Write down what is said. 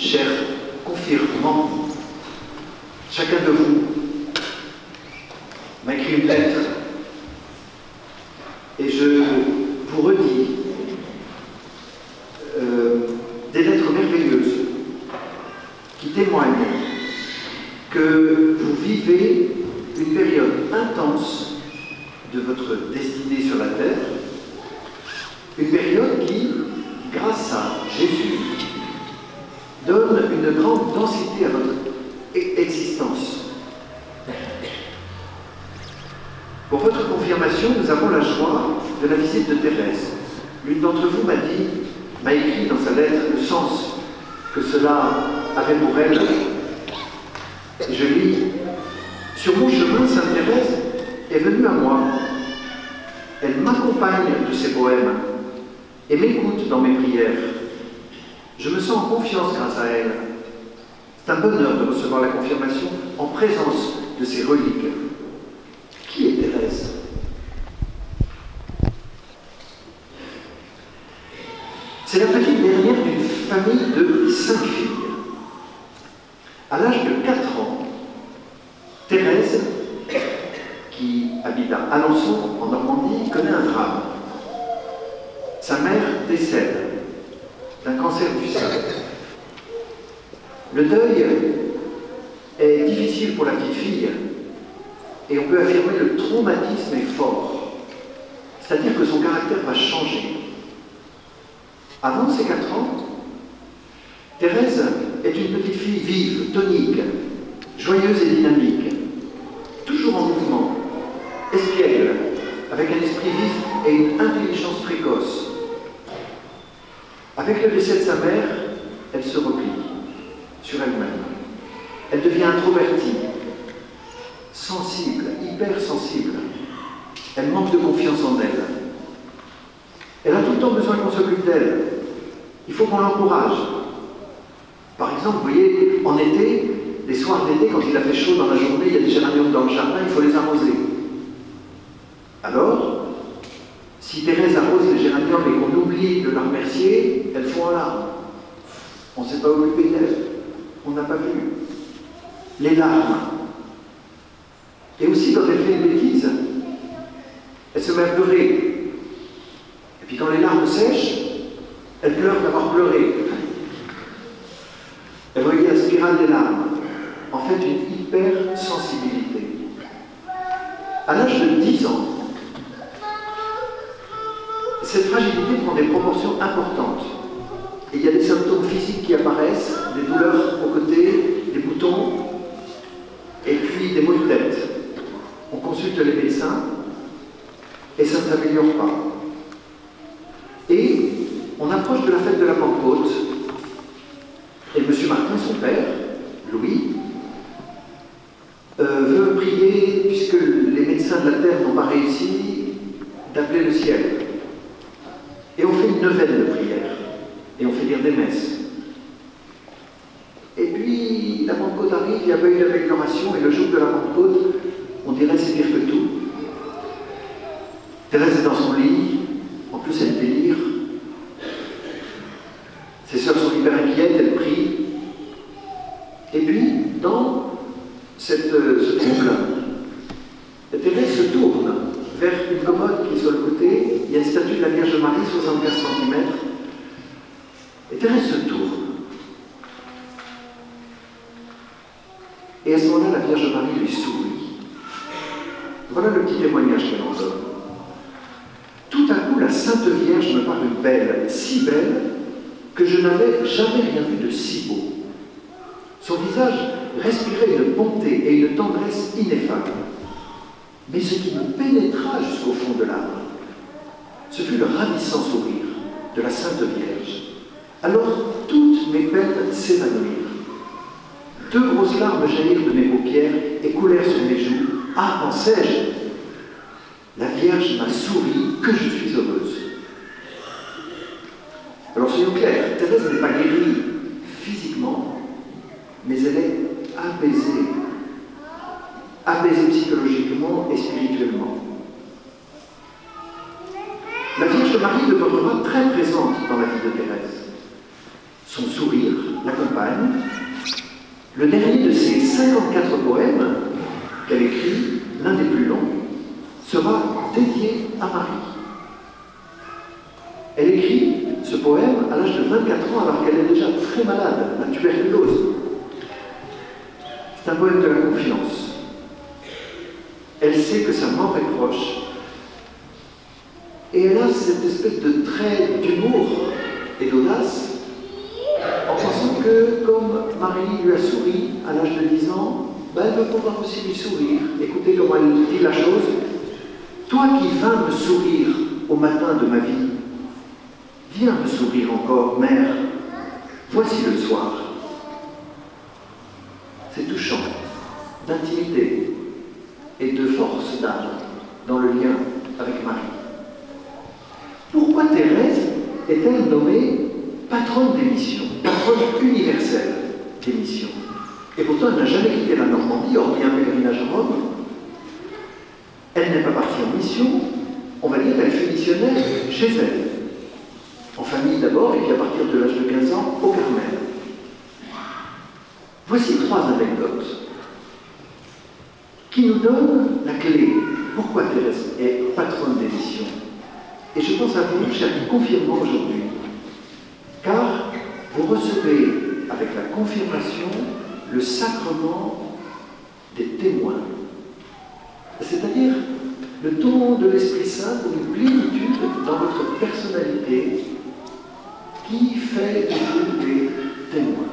chers confirmants, chacun de vous m'a écrit une lettre et je vous redis des lettres merveilleuses qui témoignent que vous vivez une période intense de votre destinée sur la terre, une période qui, grâce à Jésus, donne une grande densité à votre existence. Pour votre confirmation, nous avons la joie de la visite de Thérèse. L'une d'entre vous m'a écrit dans sa lettre le sens que cela avait pour elle. Et je lis: sur mon chemin, Sainte Thérèse est venue à moi. Elle m'accompagne de ses poèmes et m'écoute dans mes prières. Je me sens en confiance grâce à elle. C'est un bonheur de recevoir la confirmation en présence de ces reliques. Qui est Thérèse? C'est la petite dernière d'une famille de 5 filles. À l'âge de 4 ans, Thérèse, qui habite à Alençon, en Normandie, connaît un drame. Sa mère décède d'un cancer du sein. Le deuil est difficile pour la petite fille et on peut affirmer que le traumatisme est fort. C'est-à-dire que son caractère va changer. Avant ses 4 ans, Thérèse est une petite fille vive, tonique, joyeuse et dynamique, toujours en mouvement, espiègle, avec un esprit vif et une intelligence précoce. Avec le décès de sa mère, elle se replie sur elle-même. Elle devient introvertie, sensible, hypersensible. Elle manque de confiance en elle. Elle a tout le temps besoin qu'on s'occupe d'elle. Il faut qu'on l'encourage. Par exemple, vous voyez, en été, les soirs d'été, quand il a fait chaud dans la journée, il y a des géraniums dans le jardin, il faut les arroser. Alors, si Thérèse arrose les géraniums et qu'on oublie de la remercier, elles font en larmes. On ne s'est pas occupé d'elles. On n'a pas vu. Les larmes. Et aussi, quand elle fait une bêtise, elle se met à pleurer. Et puis quand les larmes sèchent, elle pleure d'avoir pleuré. Elle voyait la spirale des larmes. En fait, une hypersensibilité. À l'âge de 10 ans, cette fragilité prend des proportions importantes. Et il y a des symptômes physiques qui apparaissent, des douleurs aux côtés, des boutons, et puis des maux de tête. On consulte les médecins, et ça ne s'améliore pas. Et on approche de la fête de la Pentecôte, et M. Martin, son père, Louis, veut prier, puisque les médecins de la terre n'ont pas réussi, d'appeler le ciel. Et on fait une neuvaine de prière, et on fait dire des messes. Et puis, la Pentecôte arrive, il n'y a pas eu d'amélioration, et le jour de la Pentecôte, on dirait c'est pire que tout. Thérèse est dans son lit, en plus elle délire. Ses sœurs sont hyper inquiètes, elles prient. Et puis, dans ce trouble, Thérèse se tourne vers une commode qui est sur le côté. Il y a une statue de la Vierge Marie, 75 cm. Et Thérèse se tourne. Et à ce moment-là, la Vierge Marie lui sourit. Voilà le petit témoignage qu'elle en donne. Tout à coup, la Sainte Vierge me parut belle, si belle, que je n'avais jamais rien vu de si beau. Son visage respirait une bonté et une tendresse ineffables. Mais ce qui me pénétra jusqu'au fond de l'âme, ce fut le ravissant sourire de la Sainte Vierge. Alors toutes mes peines s'évanouirent. 2 grosses larmes jaillirent de mes paupières et coulèrent sur mes joues. Ah, pensais-je, la Vierge m'a souri, que je suis heureuse. Alors soyons clairs, Thérèse n'est pas guérie physiquement, mais elle est apaisée. Apaisée psychologiquement et spirituellement. La Vierge Marie demeurera très présente dans la vie de Thérèse. Son sourire, l'accompagne. Le dernier de ces 54 poèmes qu'elle écrit, l'un des plus longs, sera dédié à Marie. Elle écrit ce poème à l'âge de 24 ans alors qu'elle est déjà très malade, la tuberculose. C'est un poème de la confiance. Elle sait que sa mort est proche. Et elle a cette espèce de trait d'humour et d'audace en pensant que, comme Marie lui a souri à l'âge de 10 ans, ben, elle va pouvoir aussi lui sourire. Écoutez comment elle dit la chose. Toi qui vins me sourire au matin de ma vie, viens me sourire encore, mère. Voici le soir. C'est touchant, d'intimité et de force d'âme dans le lien avec Marie. Pourquoi Thérèse est-elle nommée patronne des missions, patronne universelle des missions? Et pourtant, elle n'a jamais quitté la Normandie, hormis un pèlerinage à Rome. Elle n'est pas partie en mission, on va dire qu'elle fut missionnaire chez elle. En famille d'abord, et puis à partir de l'âge de 15 ans, au Carmel. Voici 3 anecdotes qui nous donnent la clé. Pourquoi Thérèse est patronne des missions? Et je pense à vous, chers confirmants aujourd'hui, car vous recevez avec la confirmation le sacrement des témoins, c'est-à-dire le don de l'Esprit Saint pour une plénitude dans votre personnalité qui fait de vous des témoins.